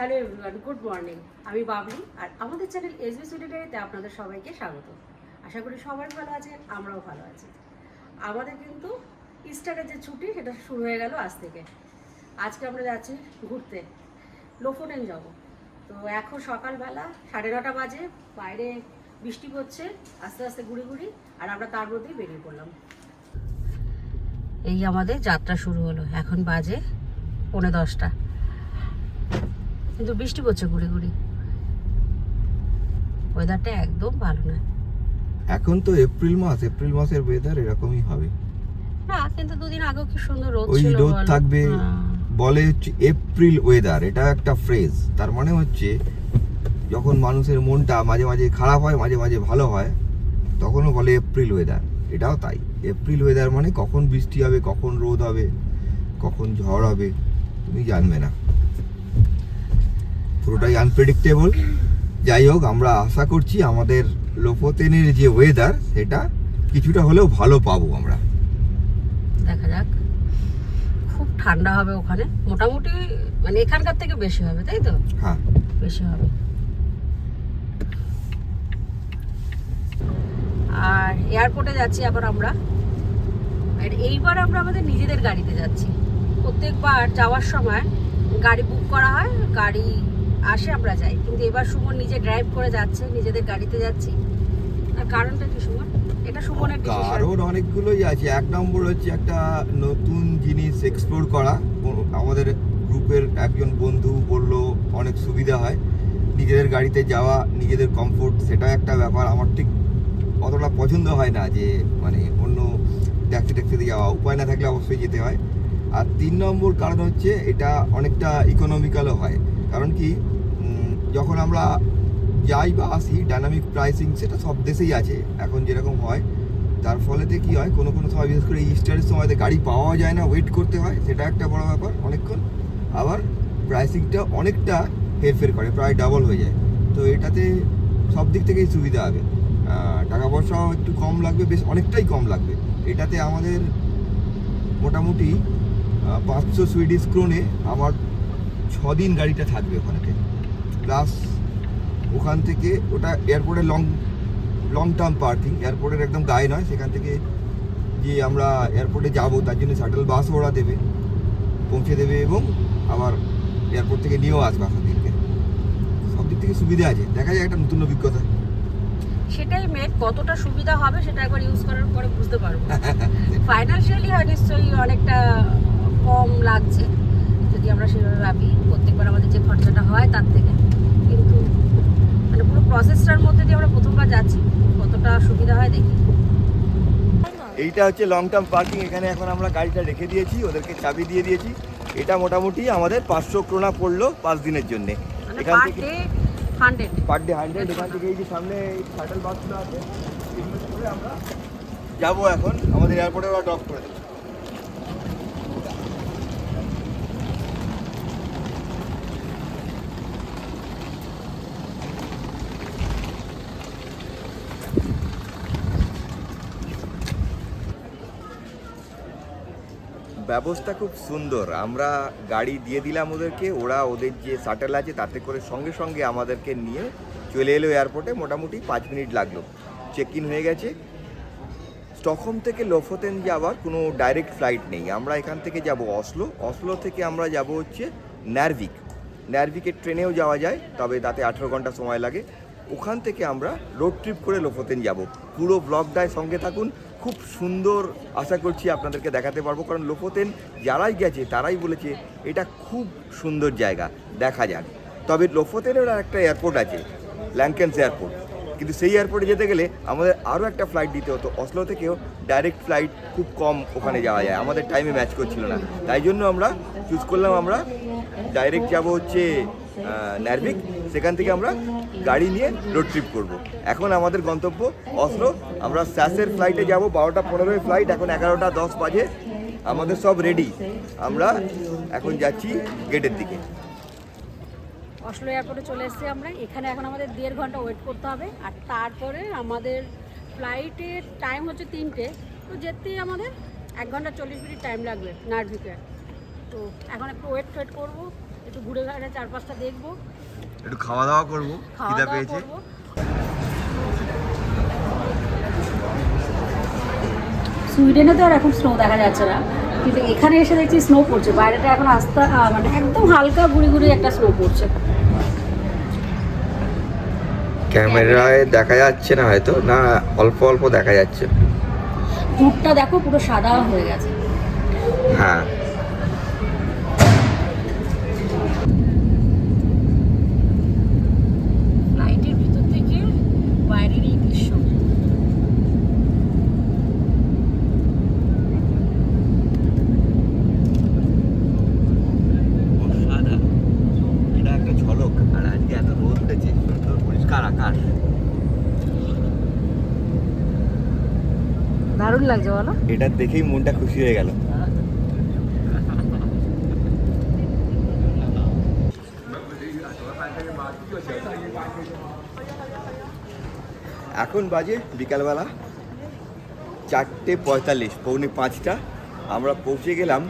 Hello everyone, good morning. আমি বাবলি আর আমাদের channel SB সুডিটারিতে আপনাদের সবাইকে স্বাগত। আশা করি সবাই ভালো আছেন, আমরাও ভালো আছি। আমাদের কিন্তু ইস্টারের যে ছুটি সেটা শুরু হয়ে গেল আজ থেকে। আজকে আমরা যাচ্ছি ঘুরতে, লোফোটেন যাব। তো এখন সকালবেলা 9:30 বাজে, বাইরে বৃষ্টি পড়ছে আস্তে আস্তে গুড়ি গুড়ি, আর আমরা তার মধ্যেই বেরিয়ে পড়লাম। এই আমাদের যাত্রা শুরু হলো, এখন বাজে 9:45, কিন্তু বৃষ্টি পড়ছে গুড়ি গুড়ি, ওয়েদারটা একদম ভালো না। এখন তো এপ্রিল মাসের ওয়েদার এরকমই হবে। না, কিন্তু দুদিন আগেও কি সুন্দর রোদ ওই ছিল, রোদ বলো? থাকবে, হ্যাঁ। বলে হচ্ছে এপ্রিল ওয়েদার, এটা একটা ফ্রেজ। তার মানে হচ্ছে যখন মানুষের মনটা মাঝে মাঝে খারাপ হয়, মাঝে মাঝে ভালো হয়, তখনও বলে এপ্রিল ওয়েদার। এটাও তাই, এপ্রিল ওয়েদার মানে কখন বৃষ্টি হবে, কখন রোদ হবে, কখন ঝড় হবে তুমি জানবে না, পুরোটাই আনপ্রেডিক্টেবল। যাই হোক, আমরা আশা করছি আমাদের লোফোতেনের যে ওয়েদার সেটা কিছুটা হলেও ভালো পাবো আমরা। দেখা যাক, খুব ঠান্ডা হবে ওখানে মোটামুটি, মানে এখানকার থেকে বেশি হবে, তাই তো? হ্যাঁ, বেশি হবে। আর এয়ারপোর্টে যাচ্ছি আবার আমরা, আর এইবার আমরা আমাদের নিজেদের গাড়িতে যাচ্ছি। প্রত্যেকবার যাওয়ার সময় গাড়ি বুক করা হয়, গাড়ি আসে, আমরা যাই, কিন্তু এবার সুমন নিজে ড্রাইভ করে যাচ্ছে, নিজেদের গাড়িতে যাচ্ছি। আর কারণটা কি সুমন? এটা সুমনের ডিসিশন। কারণ অনেকগুলোই আছে। এক নম্বর হচ্ছে একটা নতুন জিনিস এক্সপ্লোর করা। আমাদের গ্রুপের একজন বন্ধু বলল অনেক সুবিধা হয় নিজেদের গাড়িতে যাওয়া, নিজেদের কমফোর্ট, সেটা একটা ব্যাপার। আমার ঠিক অতটা পছন্দ হয় না যে মানে অন্য ট্যাক্সিতে যাওয়া, উপায় না থাকলে অবশ্যই যেতে হয়। আর 3 নম্বর কারণ হচ্ছে এটা অনেকটা ইকোনমিক্যালও হয়। কারণ কি, যখন আমরা যাই বা আসি, ডাইনামিক প্রাইসিং সেটা সব দেশেই আছে এখন যেরকম হয়। তার ফলেতে কি হয়, কোনো কোনো সময় বিশেষ করে ইস্টারের সময়তে গাড়ি পাওয়া যায় না, ওয়েট করতে হয়, সেটা একটা বড় ব্যাপার অনেকক্ষণ। আবার প্রাইসিংটা অনেকটা হেরফের করে, প্রায় ডাবল হয়ে যায়। তো এটাতে সব দিক থেকেই সুবিধা হবে, টাকা পয়সাও একটু কম লাগবে, বেশ অনেকটাই কম লাগবে। এটাতে আমাদের মোটামুটি 500 সুইডিশ ক্রোনে আমার 6 দিন গাড়িটা থাকবে ওখানে। প্লাস ওখান থেকে ওটা এয়ারপোর্টের লং টার্ম পার্কিং, এয়ারপোর্টের একদম গায়ে নয়, সেখান থেকে যে আমরা এয়ারপোর্টে যাব তার জন্য শাটল বাস ওরা দেবে, পৌঁছে দেবে এবং আবার এয়ারপোর্ট থেকে নিয়েও আসবে আসার দিনকে। সব দিক থেকে সুবিধা আছে, দেখা যায় একটা নতুন অভিজ্ঞতা। সেটাই মেক, কতটা সুবিধা হবে সেটা একবার ইউজ করার পরে বুঝতে পারবো। ফাইন্যান্সিয়ালি হয় নিশ্চয়ই অনেকটা কম লাগছে যদি আমরা সেভাবে ভাবি, প্রত্যেকবার আমাদের যে খরচাটা হয় তার থেকে। কিন্তু মানে পুরো প্রসেসটার মধ্যে দিয়ে আমরা প্রথমবার যাচ্ছি, কতটা সুবিধা হয় দেখি। এইটা হচ্ছে লং টার্ম পার্কিং। এখানে এখন আমরা গাড়িটা রেখে দিয়েছি, ওদেরকে চাবি দিয়ে দিয়েছি। এটা মোটামুটি আমাদের 500 ক্রোনা পড়লো 5 দিনের জন্যে। মানে এখান পার থেকে ডে 100। Per day 100। এখান থেকে এই যে সামনে শাটল বাসগুলো আছে, এগুলো করে আমরা যাবো এখন আমাদের এয়ারপোর্টে, ওরা ড্রপ করে দেবে। ব্যবস্থা খুব সুন্দর। আমরা গাড়ি দিয়ে দিলাম ওদেরকে, ওরা ওদের যে শাটল আছে তাতে করে সঙ্গে সঙ্গে আমাদেরকে নিয়ে চলে এলো এয়ারপোর্টে। মোটামুটি 5 মিনিট লাগলো, চেক ইন হয়ে গেছে। স্টকহোম থেকে লোফোতেন যাওয়ার কোনো ডাইরেক্ট ফ্লাইট নেই। আমরা এখান থেকে যাব অসলো থেকে আমরা যাব হচ্ছে নারভিকের ট্রেনেও যাওয়া যায়, তবে তাতে 18 ঘন্টা সময় লাগে। ওখান থেকে আমরা রোড ট্রিপ করে লোফোতেন যাব। পুরো ব্লগটায় সঙ্গে থাকুন, খুব সুন্দর, আশা করছি আপনাদেরকে দেখাতে পারবো। কারণ লোফোতেন যারাই গেছে তারাই বলেছে এটা খুব সুন্দর জায়গা, দেখা যাক। তবে লোফোতেনের আর একটা এয়ারপোর্ট আছে, ল্যাঙ্কেন্স এয়ারপোর্ট, কিন্তু সেই এয়ারপোর্টে যেতে গেলে আমাদের আরও একটা ফ্লাইট দিতে হতো। অসলো থেকেও ডাইরেক্ট ফ্লাইট খুব কম ওখানে যাওয়া যায়, আমাদের টাইমে ম্যাচ করছিল না, তাই জন্য আমরা চুজ করলাম আমরা ডাইরেক্ট যাব হচ্ছে নারভিক। সেখান থেকে আমরা গাড়ি নিয়ে রোড ট্রিপ করব। এখন আমাদের গন্তব্য অসলো। আমরা স্যাসের ফ্লাইটে যাব, 12:15 ফ্লাইট, এখন 11:10 বাজে। আমাদের সব রেডি, আমরা এখন যাচ্ছি গেটের দিকে। অসলো এয়ারপোর্টে চলে এসেছি আমরা, এখানে এখন আমাদের 1.5 ঘন্টা ওয়েট করতে হবে। আর তারপরে আমাদের ফ্লাইটের টাইম হচ্ছে 3টে, তো যেতেই আমাদের 1 ঘন্টা 40 মিনিট টাইম লাগবে নারভিকে। তো এখন একটু ওয়েট করবো, একটু ঘুরে ঘুরে চারপাশটা দেখবো, একটু খাওয়া দাওয়া করবো, খাওয়া খিদা দাওয়া পেয়েছে। করবো। সুইডেনে তো আর এখন স্নো দেখা যাচ্ছে না, কিন্তু এখানে এসে দেখছি স্নো পড়ছে। বাইরেটা এখন আস্তে মানে একদম হালকা গুড়ি গুড়ি একটা স্নো পড়ছে। ক্যামেরায় দেখা যাচ্ছে না হয়তো, না অল্প অল্প দেখা যাচ্ছে। দুধটা দেখো পুরো সাদা হয়ে গেছে। হ্যাঁ, লাইটের ভিতর থেকে বাইরের এই দৃশ্য। সাদা, এটা একটা ঝলক। আর আজকে এত রোদ উঠেছে, সুন্দর পরিষ্কার আকাশ। দারুণ লাগছে বলো। এটা দেখেই মনটা খুশি হয়ে গেল। এখন বাজে বিকালবেলা 4:45, পৌনে 5টা। আমরা পৌঁছে গেলাম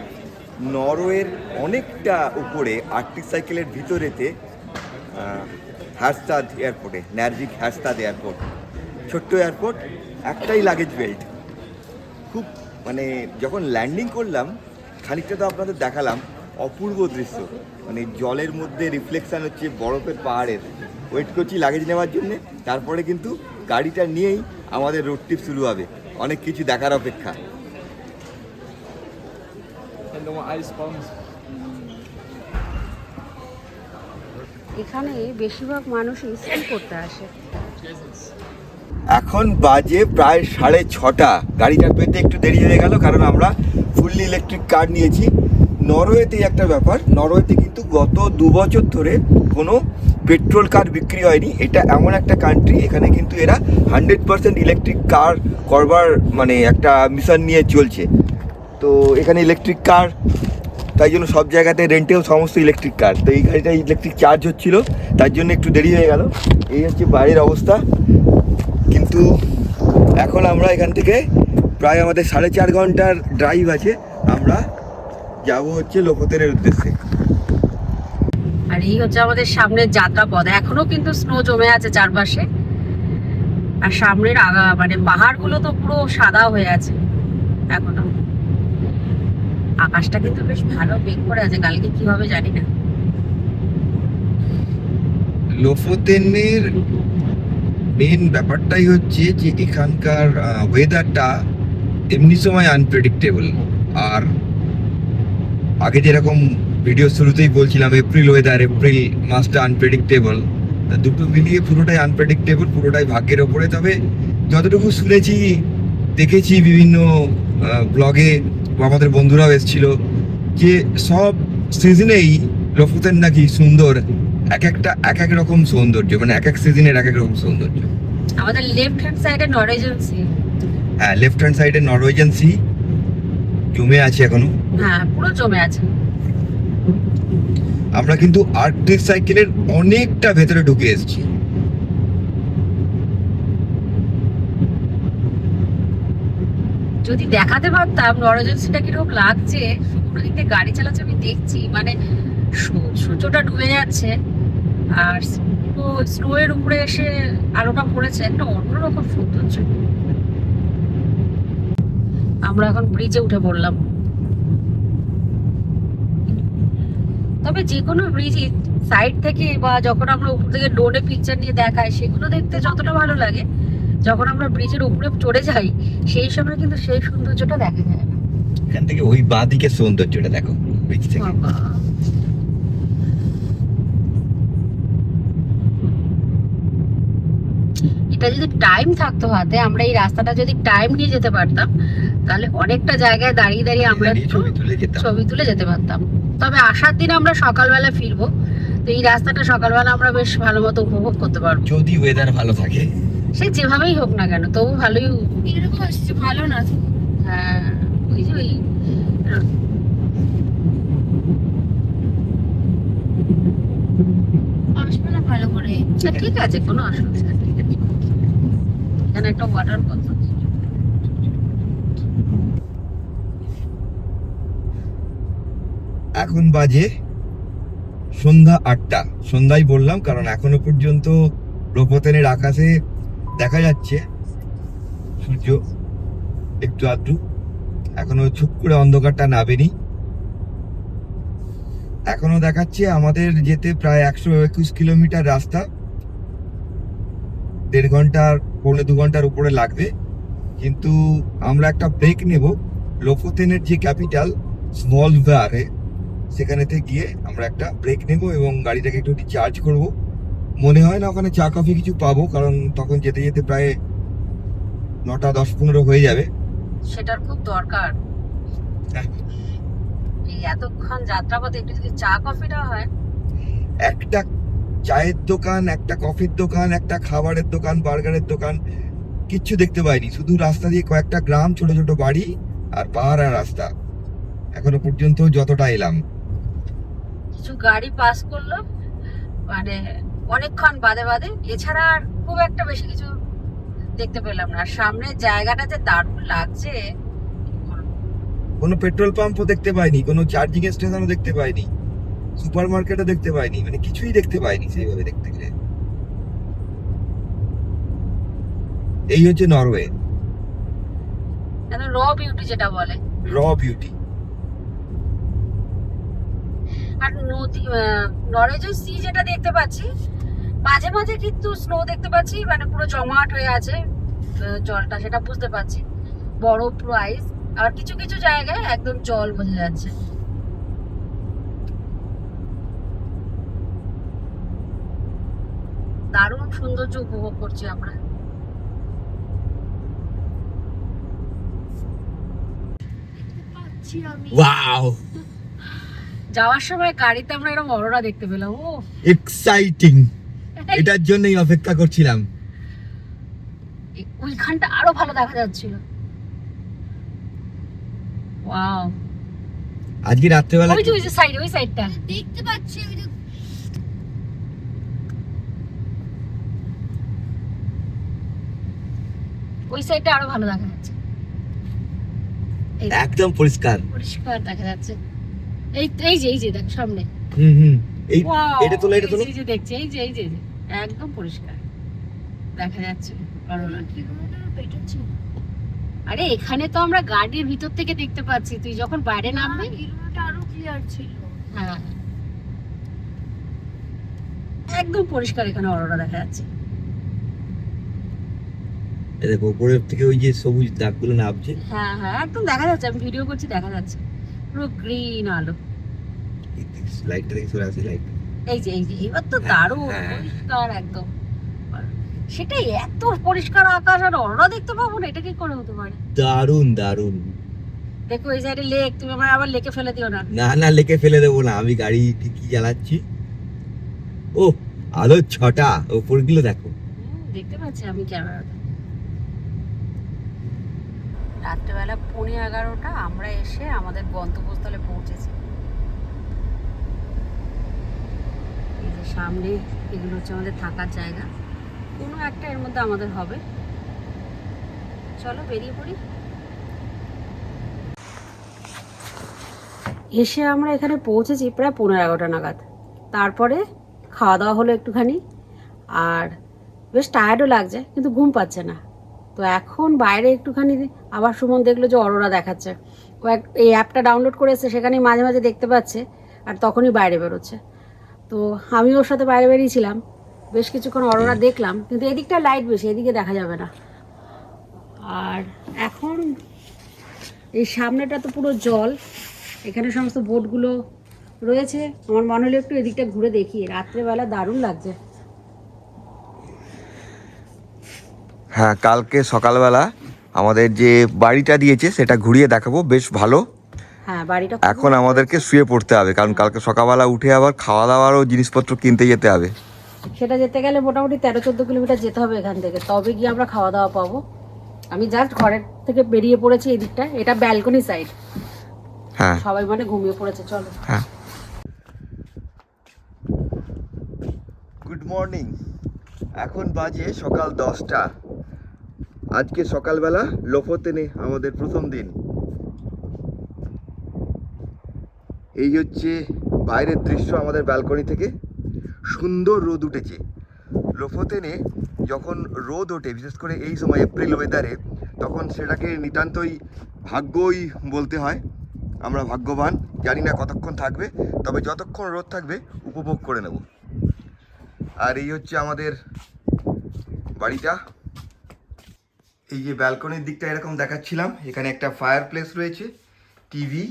নরওয়ের অনেকটা উপরে আর্কটিক সাইকেলের ভিতরেতে হ্যারস্টাদ এয়ারপোর্টে, ন্যারভিক হ্যারস্টাদ এয়ারপোর্ট। ছোট্ট এয়ারপোর্ট, একটাই লাগেজ বেল্ট। খুব মানে যখন ল্যান্ডিং করলাম খানিকটা তো আপনাদের দেখালাম, অপূর্ব দৃশ্য। মানে জলের মধ্যে রিফ্লেকশান হচ্ছে বরফের পাহাড়ের। ওয়েট করছি লাগেজ নেওয়ার জন্যে, তারপরে কিন্তু গাড়িটা নিয়েই আমাদের রোড ট্রিপ শুরু হবে। অনেক কিছু দেখার অপেক্ষা। এখানে বেশিরভাগ মানুষই স্কি করতে আসে। এখন বাজে প্রায় 6:30। গাড়িটা পেতে একটু দেরি হয়ে গেল, কারণ আমরা ফুললি ইলেকট্রিক কার নিয়েছি। নরওয়েতেই একটা ব্যাপার, নরওয়েতে কিন্তু গত 2 বছর ধরে কোনো পেট্রোল কার বিক্রি হয়নি। এটা এমন একটা কান্ট্রি, এখানে কিন্তু এরা 100% ইলেকট্রিক কার করবার মানে একটা মিশন নিয়ে চলছে। তো এখানে ইলেকট্রিক কার, তাই জন্য সব জায়গাতে রেন্টেও সমস্ত ইলেকট্রিক কার। তো এই গাড়িটা ইলেকট্রিক চার্জ হচ্ছিল, তার জন্য একটু দেরি হয়ে গেল। এই হচ্ছে বাইরের অবস্থা। কিন্তু এখন আমরা এখান থেকে প্রায় আমাদের 4.5 ঘন্টার ড্রাইভ আছে। আমরা যাব হচ্ছে লোকোতেরের উদ্দেশ্যে। আর এই হচ্ছে আমাদের সামনের যাত্রা পথ। এখনো কিন্তু স্নো জমে আছে চারপাশে, আর সামনের মানে পাহাড়গুলো তো পুরো সাদা হয়ে আছে এখনো। আকাশটা কিন্তু বেশ ভালো মেঘ করে আছে, কালকে কি হবে জানি না। লোফোতেনের মেন ব্যাপারটাই হচ্ছে যে এখানকার ওয়েদারটা এমনি সময় আনপ্রেডিক্টেবল। আর আগে যেরকম ভিডিও শুরুতেই বলছিলাম, এপ্রিল ওয়েদার, এপ্রিল মাসটা আনপ্রেডিক্টেবল। দুটো মিলিয়ে পুরোটাই আনপ্রেডিক্টেবল, পুরোটাই ভাগ্যের ওপরে। তবে যতটুকু শুনেছি, দেখেছি বিভিন্ন ব্লগে, আমাদের বন্ধুরাও এসেছিল, যে সব সিজনেই লোফোতেন নাকি সুন্দর। এক এক রকম সৌন্দর্য, মানে এক সিজনের এক রকম সৌন্দর্য। আমাদের লেফট হ্যান্ড সাইডে নরওয়েজিয়ান সি। হ্যাঁ, লেফট হ্যান্ড সাইডে নরওয়েজিয়ান সি জমে আছে এখনো। হ্যাঁ, পুরো জমে আছে। আমরা কিন্তু আর্কটিক সাইকেলের অনেকটা ভেতরে ঢুকে এসেছি। যদি দেখাতে পারতাম নরওয়েজিয়ান সিটা কিরকম লাগছে। শুকনো দিকে গাড়ি চালাচ্ছে, আমি দেখছি মানে সূর্যটা ডুবে যাচ্ছে, আর স্নো এর উপরে এসে আলোটা পড়েছে, একটা অন্যরকম সৌন্দর্য। আমরা এখন ব্রিজে উঠে পড়লাম। তবে যে কোনো ব্রিজই সাইড থেকে বা যখন আমরা উপর থেকে ড্রোনে পিকচার নিয়ে দেখাই, সেগুলো দেখতে যতটা ভালো লাগে, যখন আমরা ব্রিজের উপরে চড়ে যাই সেই সময় কিন্তু সেই সৌন্দর্যটা দেখা যায় না। এখান থেকে ওই বাঁ দিকের সৌন্দর্যটা দেখো ব্রিজ থেকে। বাবা, এটা যদি টাইম থাকতো হাতে, আমরা এই রাস্তাটা যদি টাইম নিয়ে যেতে পারতাম, তাহলে অনেকটা জায়গায় দাঁড়িয়ে দাঁড়িয়ে আমরা ছবি তুলে যেতে পারতাম। তবে আসার দিন আমরা সকালবেলা ফিরবো, তো এই রাস্তাটা সকালবেলা আমরা বেশ ভালো মতো উপভোগ করতে পারবো, যদি ওয়েদার ভালো থাকে। সে যেভাবেই হোক না কেন, তবু ভালোই। এরকম আসছে ভালো না। হ্যাঁ, ওই যে ওই আসবে না ভালো করে। ঠিক আছে, কোনো অসুবিধা নেই। এখানে একটা ওয়াটার ফল। এখন বাজে সন্ধ্যা 8টা। সন্ধ্যায় বললাম কারণ এখনো পর্যন্ত লোপোতেনের আকাশে দেখা যাচ্ছে সূর্য একটু আধটু, এখনো চুপ করে অন্ধকারটা নামেনি। এখনো দেখাচ্ছে আমাদের যেতে প্রায় 121 কিলোমিটার রাস্তা, 1.5 ঘন্টার পৌনে 2 ঘন্টার উপরে লাগবে। কিন্তু আমরা একটা ব্রেক নেব লোপোতেনের যে ক্যাপিটাল স্মল ভারে, সেখানেতে গিয়ে আমরা একটা ব্রেক নেব এবং গাড়িটাকে একটু চার্জ করব। মনে হয় না ওখানে চা কফি কিছু পাবো, কারণ তখন যেতে যেতে প্রায় 9টা 10-15 হয়ে যাবে। সেটার খুব দরকার। এই এতক্ষণ যাত্রাপথে একটু যদি চা কফিটা হয়। একটা চায়ের দোকান, একটা কফির দোকান, একটা খাবারের দোকান, বার্গারের দোকান কিচ্ছু দেখতে পাইনি। শুধু রাস্তা দিয়ে কয়েকটা গ্রাম, ছোট ছোট বাড়ি আর পাহাড় আর রাস্তা। এখনো পর্যন্ত যতটা এলাম, কিছু গাড়ি পাস করলো মানে অনেকক্ষণ বাদে বাদে, এছাড়া আর খুব একটা বেশি কিছু দেখতে পেলাম না। আর সামনের জায়গাটা যে দারুণ লাগছে। কোনো পেট্রোল পাম্পও দেখতে পাইনি, কোনো চার্জিং স্টেশনও দেখতে পাইনি, সুপার মার্কেটও দেখতে পাইনি, মানে কিছুই দেখতে পাইনি সেইভাবে দেখতে গেলে। এই হচ্ছে নরওয়ে, র বিউটি যেটা বলে। র বিউটি। আর নদী, নরওয়েজের সি যেটা দেখতে পাচ্ছি, মাঝে মাঝে কিন্তু স্নো দেখতে পাচ্ছি, মানে পুরো জমাট হয়ে আছে জলটা, সেটা বুঝতে পারছি, বরফ পুরো আইস। আর কিছু কিছু জায়গায় একদম জল বোঝা যাচ্ছে। দারুণ সৌন্দর্য উপভোগ করছি আমরা। ওয়াও, যাওয়ার সময় গাড়িতে আমরা এরকম অরোরা দেখতে পেলাম। ও এক্সাইটিং, এটার জন্যই অপেক্ষা করছিলাম। ওইখানটা আরো ভালো দেখা যাচ্ছিল। ওয়াও, আজকে রাত্রেবেলা ওই যে সাইড, ওই সাইডটা দেখতে পাচ্ছি, ওই যে ওই সাইডটা আরো ভালো দেখা যাচ্ছে। এই একদম পরিষ্কার পরিষ্কার দেখা যাচ্ছে। এই যে দেখ সামনে। হুম এই Wow, এটা তোলো, এটা তোলো। এই যে দেখছি, এই যে একদম পরিষ্কার দেখা যাচ্ছে অরোরা। কিলোমিটার বেটার ছিল। আরে এখানে তো আমরা গাড়ির ভিতর থেকে দেখতে পাচ্ছি, তুই যখন বাইরে নামবি। কিলোমিটার আরো ক্লিয়ার ছিল। হ্যাঁ, একদম পরিষ্কার এখানে অরোরা দেখা যাচ্ছে। দেখো উপরের থেকে ওই যে সবুজ দাগগুলো নামছে। হ্যাঁ হ্যাঁ, একদম দেখা যাচ্ছে, আমি ভিডিও করছি, দেখা যাচ্ছে পুরো গ্রিন আলো। লাইটটা দেখে চলে আসে, লাইট। এই যে এবার তো দারুণ হ্যাঁ। পরিষ্কার একদম। সেটাই, এত পরিষ্কার আকাশ আর অরোরা দেখতে পাবো না, এটা কি করে হতে পারে? দারুন দারুন। দেখো এই সাইডে লেক, তুমি আমার আবার লেকে ফেলে দিও না। না না, লেকে ফেলে দেবো না, আমি গাড়ি ঠিকই চালাচ্ছি। ও আলোর ছটা ওপরগুলো দেখো। দেখতে পাচ্ছি আমি ক্যামেরাতে। রাত্রেবেলা 11:15 আমরা এসে আমাদের গন্তব্যস্থলে পৌঁছেছি। এই যে সামনে এগুলো হচ্ছে আমাদের থাকার জায়গা, কোনো একটা এর মধ্যে আমাদের হবে। চলো বেরিয়ে পড়ি। এসে আমরা এখানে পৌঁছেছি প্রায় 11:15 নাগাদ। তারপরে খাওয়া দাওয়া হলো একটুখানি, আর বেশ টায়ার্ডও লাগছে, কিন্তু ঘুম পাচ্ছে না। তো এখন বাইরে একটুখানি আবার সুমন দেখলো যে অরোরা দেখাচ্ছে। ও এই অ্যাপটা ডাউনলোড করেছে, সেখানেই মাঝে মাঝে দেখতে পাচ্ছে, আর তখনই বাইরে বেরোচ্ছে। তো আমি ওর সাথে বাইরে বেরিয়েছিলাম, বেশ কিছুক্ষণ অরোরা দেখলাম, কিন্তু এদিকটা লাইট বেশি, এদিকে দেখা যাবে না। আর এখন এই সামনেটা তো পুরো জল, এখানে সমস্ত বোটগুলো রয়েছে। আমার মনে হলো একটু এদিকটা ঘুরে দেখি, রাত্রেবেলা দারুণ লাগছে। হ্যাঁ, কালকে সকালবেলা আমাদের যে বাড়িটা দিয়েছে সেটা ঘুরিয়ে দেখাবো, বেশ ভালো। হ্যাঁ, বাড়িটা এখন আমাদেরকে শুয়ে পড়তে হবে, কারণ কালকে সকালবেলা উঠে আবার খাওয়া দাওয়ারও জিনিসপত্র কিনতে যেতে হবে। সেটা যেতে গেলে মোটামুটি 13-14 কিলোমিটার যেতে হবে এখান থেকে, তবে গিয়ে আমরা খাওয়া দাওয়া পাবো। আমি জাস্ট ঘরের থেকে বেরিয়ে পড়েছি এদিকটা, এটা ব্যালকনি সাইড। হ্যাঁ, সবাই মানে ঘুমিয়ে পড়েছে, চলো। হ্যাঁ। গুড মর্নিং, এখন বাজে সকাল 10টা। আজকে সকালবেলা লোপোতেনে আমাদের প্রথম দিন। এই হচ্ছে বাইরের দৃশ্য আমাদের ব্যালকনি থেকে। সুন্দর রোদ উঠেছে। লোফোতেনে যখন রোদ ওঠে, বিশেষ করে এই সময় এপ্রিল ওয়েদারে, তখন সেটাকে নিতান্তই ভাগ্যই বলতে হয়। আমরা ভাগ্যবান, জানি না কতক্ষণ থাকবে, তবে যতক্ষণ রোদ থাকবে উপভোগ করে নেব। আর এই হচ্ছে আমাদের বাড়িটা। এই যে ব্যালকনির দিকটা এরকম দেখাচ্ছিলাম, এখানে একটা ফায়ার প্লেস রয়েছে, টিভি,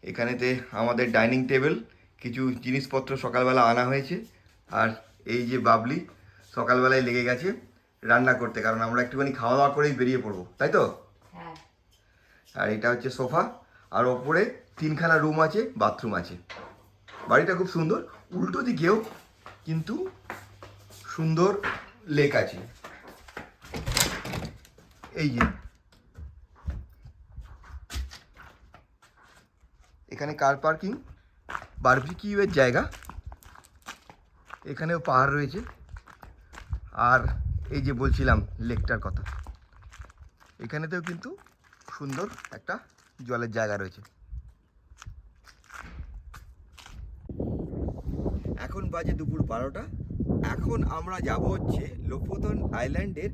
এখানেতে আমাদের ডাইনিং টেবিল, কিছু জিনিসপত্র সকালবেলা আনা হয়েছে। আর এই যে বাবলি সকালবেলায় লেগে গেছে রান্না করতে, কারণ আমরা একটুখানি খাওয়া দাওয়া করেই বেরিয়ে পড়বো, তাই তো? হ্যাঁ। আর এটা হচ্ছে সোফা, আর ওপরে 3খানা রুম আছে, বাথরুম আছে। বাড়িটা খুব সুন্দর। উল্টো দিকেও কিন্তু সুন্দর লেক আছে। এই যে এখানে কার পার্কিং, বারবিকিউয়ের জায়গা, এখানেও পাহাড় রয়েছে। আর এই যে বলছিলাম লেকটার কথা, এখানেতেও কিন্তু সুন্দর একটা জলের জায়গা রয়েছে। এখন বাজে দুপুর 12টা। এখন আমরা যাব হচ্ছে লোফোতন আইল্যান্ডের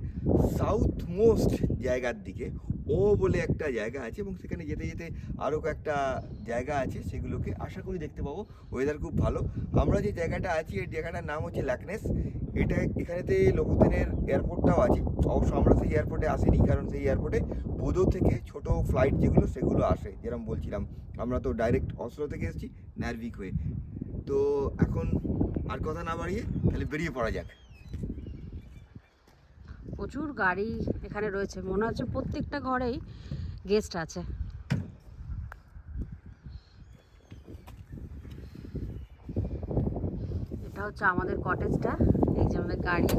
সাউথ মোস্ট জায়গার দিকে। ও বলে একটা জায়গা আছে, এবং সেখানে যেতে যেতে আরও কয়েকটা জায়গা আছে, সেগুলোকে আশা করি দেখতে পাবো। ওয়েদার খুব ভালো। আমরা যে জায়গাটা আছি, এই জায়গাটার নাম হচ্ছে ল্যাকনেস। এখানেতে লোফোতেনের এয়ারপোর্টটাও আছে। অবশ্য আমরা সেই এয়ারপোর্টে আসিনি, কারণ সেই এয়ারপোর্টে বোদো থেকে ছোট ফ্লাইট যেগুলো সেগুলো আসে। যেরকম বলছিলাম, আমরা তো ডাইরেক্ট অসলো থেকে এসেছি নার্ভিক হয়ে। তো এখন আর কথা না বাড়িয়ে তাহলে বেরিয়ে পড়া যাক। প্রচুর গাড়ি এখানে রয়েছে, মনে হচ্ছে প্রত্যেকটা ঘরেই গেস্ট আছে। এটা হচ্ছে আমাদের কটেজটা। এই যে আমাদের গাড়ি,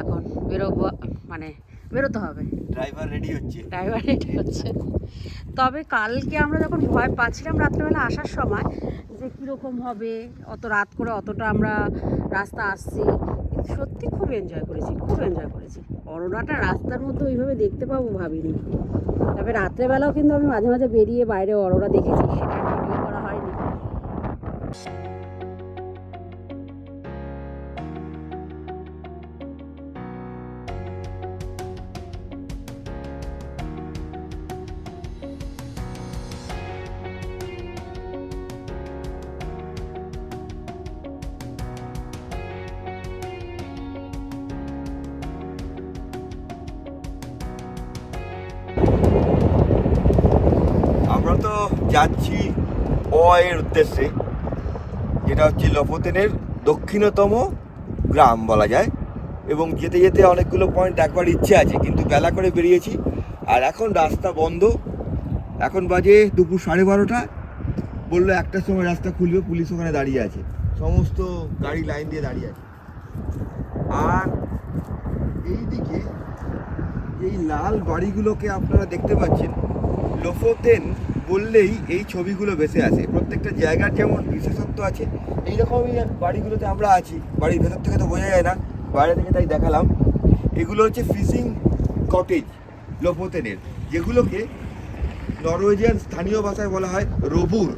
এখন বেরোবো, মানে বেরোতে হবে। ড্রাইভার রেডি হচ্ছে। ড্রাইভার রেডি হচ্ছে। তবে কালকে আমরা যখন ভয় পাচ্ছিলাম রাত্রেবেলা আসার সময় যে কীরকম হবে, অত রাত করে অতটা আমরা রাস্তা আসছি, কিন্তু সত্যি খুব এনজয় করেছি, খুব এনজয় করেছি। অরোরাটা রাস্তার মধ্যে ওইভাবে দেখতে পাবো ভাবিনি। তবে রাত্রেবেলাও কিন্তু আমি মাঝে মাঝে বেরিয়ে বাইরে অরোরা দেখেছি, সেটা ভিডিও করা হয়নি। আমরা তো যাচ্ছি এর উদ্দেশ্যে, যেটা হচ্ছে লোফোতেনের দক্ষিণতম গ্রাম বলা যায়। এবং যেতে যেতে অনেকগুলো পয়েন্ট একবার ইচ্ছে আছে, কিন্তু বেলা করে বেরিয়েছি। আর এখন রাস্তা বন্ধ। এখন বাজে দুপুর 12:30। বললো 1টার সময় রাস্তা খুলবে, পুলিশ ওখানে দাঁড়িয়ে আছে, সমস্ত গাড়ি লাইন দিয়ে দাঁড়িয়ে আছে। আর এই দিকে এই লাল বাড়িগুলোকে আপনারা দেখতে পাচ্ছেন, লোফোতেন বললেই এই ছবিগুলো ভেসে আসে। প্রত্যেকটা জায়গার যেমন বিশেষত্ব আছে, এইরকমই বাড়িগুলোতে আমরা আছি। বাড়ির ভেতর থেকে তো বোঝা যায় না, বাইরে থেকে তাই দেখালাম। এগুলো হচ্ছে ফিশিং কটেজ লোফোতেনের, যেগুলোকে নরওয়েজিয়ান স্থানীয় ভাষায় বলা হয় রোবুর।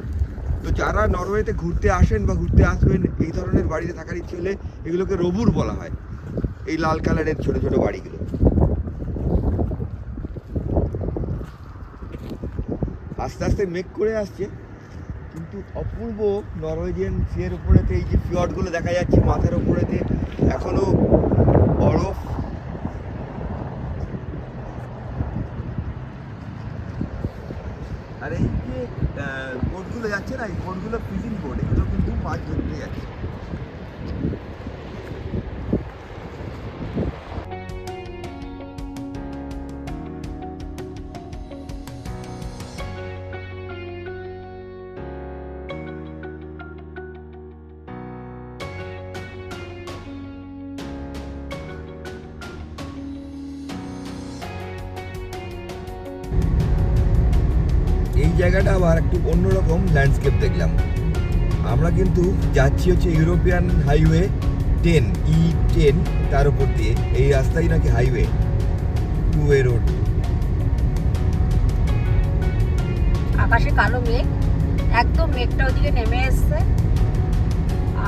তো যারা নরওয়েতে ঘুরতে আসেন বা ঘুরতে আসবেন, এই ধরনের বাড়িতে থাকার ইচ্ছে হলে এগুলোকে রোবুর বলা হয়, এই লাল কালারের ছোট ছোট বাড়িগুলো। আস্তে আস্তে মেঘ করে আসছে, কিন্তু অপূর্ব নরওয়েজিয়ান সিয়ের উপরেতে এই যে ফিয়র্ডগুলো দেখা যাচ্ছে মাথার উপরেতে, এখনো বরফ। আর এই যে বোটগুলো যাচ্ছে না, এই বোটগুলো ফিশিং বোট, এগুলো কিন্তু মাছ ধরতে যাচ্ছে। এই জায়গাটা আবার একটু অন্যরকম ল্যান্ডস্কেপ দেখলাম। আমরা কিন্তু যাচ্ছি হচ্ছে ইউরোপিয়ান হাইওয়ে 10 E10, তার উপর দিয়ে। এই রাস্তাই নাকি হাইওয়ে, 2-ওয়ে রোড। আকাশে কালো মেঘ, একদম মেঘটা ওদিকে নেমে এসছে,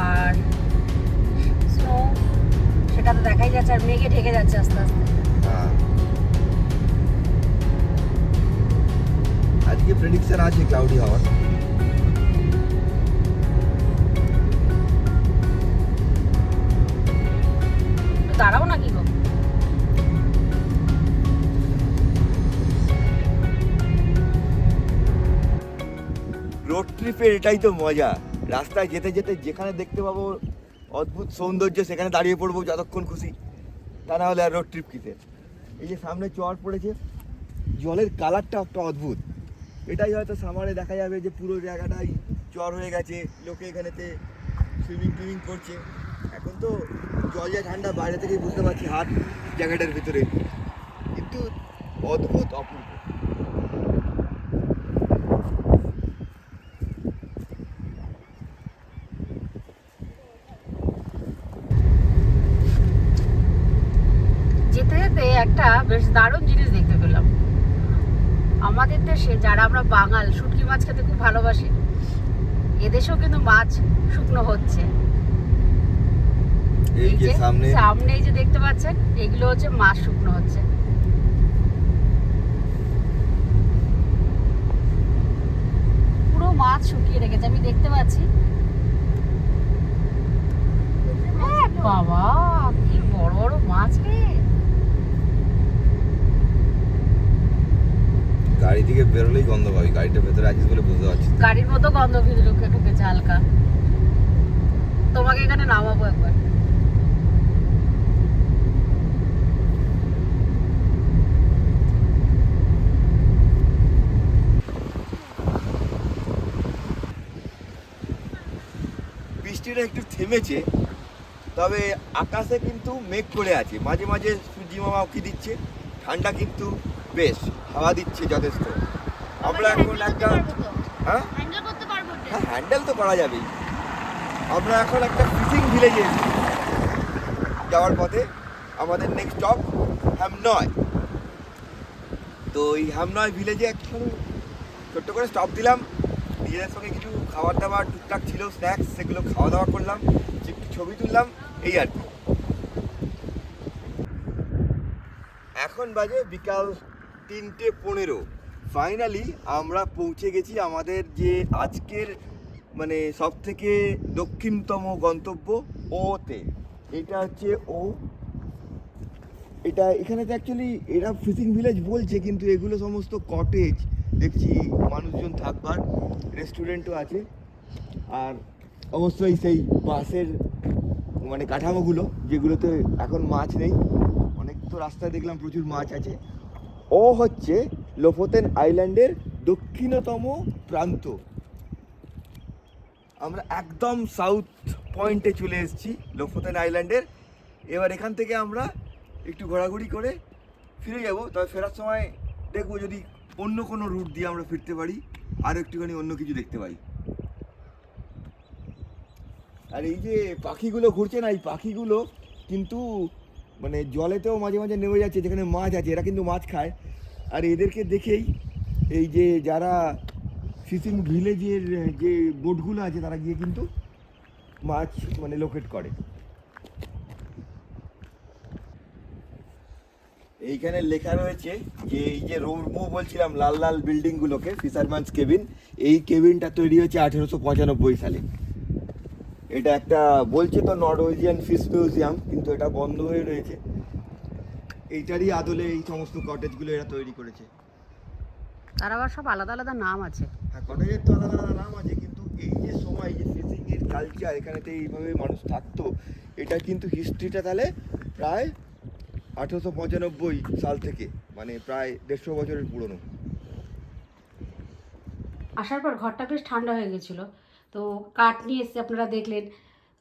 আর স্নো সেটা তো দেখাই যাচ্ছে, আর মেঘে ঢেকে যাচ্ছে আস্তে আস্তে। হ্যাঁ, আজকে প্রেডিকশন আছে ক্লাউডি হওয়ার। দাঁড়াও না কি গো? রোড ট্রিপের এটাই তো মজা, রাস্তায় যেতে যেতে যেখানে দেখতে পাবো অদ্ভুত সৌন্দর্য সেখানে দাঁড়িয়ে পড়বো যতক্ষণ খুশি, তা না হলে আর রোড ট্রিপ কিসের। এই যে সামনে চর পড়েছে, জলের কালারটা একটা অদ্ভুত, এটাই হয়তো সামারে দেখা যাবে যে পুরো জায়গাটাই চর হয়ে গেছে, লোকে এখানেতে সুইমিং টুইমিং করছে। এখন তো জল যা ঠান্ডা, বাইরে থেকেই বুঝতে পারছি হাত জায়গাটার ভিতরে, কিন্তু অদ্ভুত অপূর্ব। যেতে যেতে একটা বেশ দারুণ জিনিস দেখতে পেলাম। আমাদের দেশে যারা আমরা বাঙাল শুটকি মাছ খেতে খুব ভালোবাসি, এদেশেও কিন্তু মাছ শুকনো হচ্ছে। এই যে সামনে এই যে দেখতে পাচ্ছেন, এগুলো হচ্ছে মাছ শুকনো হচ্ছে। পুরো মাছ শুকিয়ে রেখেছে, আমি দেখতে পাচ্ছি। বাবা কি বড় বড় মাছ রে! গাড়ি থেকে বেরোলেই গন্ধ পাবি, গাড়িটা ভেতরে আছিস বলে বুঝতে পারছিস। গাড়ির মতো গন্ধ ঢুকেছে হালকা। তোমাকে এখানে নামাবো একবার। বৃষ্টিটা একটু থেমেছে, তবে আকাশে কিন্তু মেঘ করে আছে, মাঝে মাঝে সূর্যি মামা উকি দিচ্ছে, ঠান্ডা কিন্তু বেশ, হাওয়া দিচ্ছে যথেষ্ট। আমরা এখন একটা হ্যাঁ হ্যান্ডেল করতে পারবো তো? হ্যাঁ হ্যান্ডেল তো করা যাবেই। আমরা এখন একটা ফিশিং ভিলেজে যাওয়ার পথে, আমাদের নেক্সট স্টপ হ্যামনয়। তো এই হ্যামনয় ভিলেজে একটু ছোট্ট করে স্টপ দিলাম, নিজেদের সঙ্গে কিছু খাবার দাবার টুকটাক ছিল স্ন্যাক্স, সেগুলো খাওয়া দাওয়া করলাম, একটু ছবি তুললাম, এই আর কি। এখন বাজে বিকাল 3:15। ফাইনালি আমরা পৌঁছে গেছি আমাদের যে আজকের মানে সব থেকে দক্ষিণতম গন্তব্য ওতে। এটা হচ্ছে ও, এটা এখানে তো অ্যাকচুয়ালি এরা ফিশিং ভিলেজ বলছে, কিন্তু এগুলো সমস্ত কটেজ দেখছি, মানুষজন থাকবার, রেস্টুরেন্টও আছে, আর অবশ্যই সেই বাঁশের মানে কাঠামোগুলো যেগুলোতে এখন মাছ নেই। অনেক তো রাস্তায় দেখলাম প্রচুর মাছ আছে। ও হচ্ছে লোফোতেন আইল্যান্ডের দক্ষিণতম প্রান্ত। আমরা একদম সাউথ পয়েন্টে চলে এসেছি লোফোতেন আইল্যান্ডের। এবার এখান থেকে আমরা একটু ঘোরাঘুরি করে ফিরে যাব, তবে ফেরার সময় দেখবো যদি অন্য কোনো রুট দিয়ে আমরা ফিরতে পারি, আর একটুখানি অন্য কিছু দেখতে পাই। আর এই যে পাখিগুলো ঘুরছে না, এই পাখিগুলো কিন্তু মানে জলেতেও মাঝে মাঝে নেমে যাচ্ছে, যেখানে মাছ আছে এরা কিন্তু মাছ খায়। আর এদেরকে দেখেই এই যে যারা ফিশিং ভিলেজের যে বোটগুলো আছে তারা গিয়ে কিন্তু মাছ মানে লোকেট করে। এইখানে লেখা রয়েছে যে এই যে রুমু বলছিলাম লাল লাল বিল্ডিংগুলোকে, ফিশারম্যানস কেবিন, এই কেবিনটা তৈরি হয়েছে 1895 সালে। এটা একটা বলছে তো নরওয়েজিয়ান ফিশ মিউজিয়াম, কিন্তু এটা বন্ধ হয়ে রয়েছে। এইটারই আদলে এই সমস্ত কটেজগুলো এরা তৈরি করেছে। তার আবার সব আলাদা আলাদা নাম আছে। হ্যাঁ, কটেজের তো আলাদা আলাদা নাম আছে, কিন্তু এই যে সময় যে ফিশিং এর কালচার, এখানেতে এইভাবে মানুষ থাকতো, এটা কিন্তু হিস্ট্রিটা তাহলে প্রায় 1895 সাল থেকে, মানে প্রায় 150 বছরের পুরনো। আসার পর ঘরটা বেশ ঠান্ডা হয়ে গেছিলো, তো কাঠ নিয়ে এসে আপনারা দেখলেন,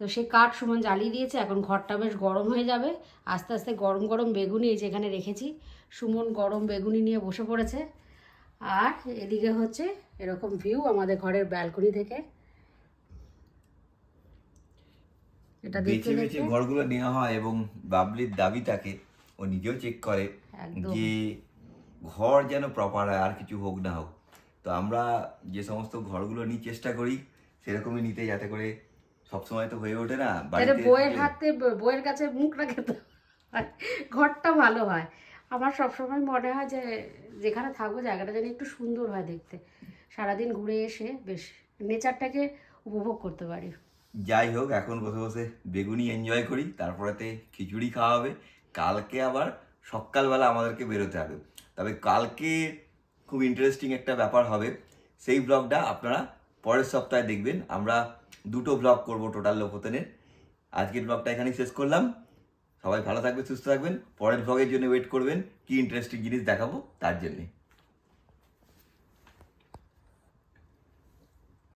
তো সেই কাঠ সুমন জ্বালিয়ে দিয়েছে। এখন ঘরটা বেশ গরম হয়ে যাবে আস্তে আস্তে। গরম গরম বেগুনি এই যেখানে রেখেছি, সুমন গরম বেগুনি নিয়ে বসে পড়েছে। আর এদিকে হচ্ছে এরকম ভিউ আমাদের ঘরের ব্যালকনি থেকে। এটা দেখতে বেছে ঘরগুলো নেওয়া হয়, এবং বাবলির দাবি থাকে, ও নিজেও চেক করে একদম। যে ঘর যেন প্রপার হয়, আর কিছু হোক না হোক। তো আমরা যে সমস্ত ঘরগুলো নিয়ে চেষ্টা করি সেরকমই নিতে, যাতে করে সবসময় তো হয়ে ওঠে না তাহলে বাড়িতে বইয়ের হাতে বইয়ের কাছে মুখ রাখে তো ঘরটা ভালো হয়। আমার সবসময় মনে হয় যে যেখানে থাকবো জায়গাটা যেন একটু সুন্দর হয় দেখতে, সারাদিন ঘুরে এসে বেশ নেচারটাকে উপভোগ করতে পারি। যাই হোক, এখন বসে বসে বেগুনি এনজয় করি, তারপরেতে খিচুড়ি খাওয়া হবে। কালকে আবার সকালবেলা আমাদেরকে বেরোতে হবে, তবে কালকে খুব ইন্টারেস্টিং একটা ব্যাপার হবে, সেই ব্লগটা আপনারা পরের সপ্তাহে দেখবেন। আমরা 2টো ব্লগ করব টোটাল লোকোতেনের। আজকের ব্লগটা এখানেই শেষ করলাম। সবাই ভালো থাকবেন, সুস্থ থাকবেন। পরের ব্লগের জন্য ওয়েট করবেন, কি ইন্টারেস্টিং জিনিস দেখাবো তার জন্যে।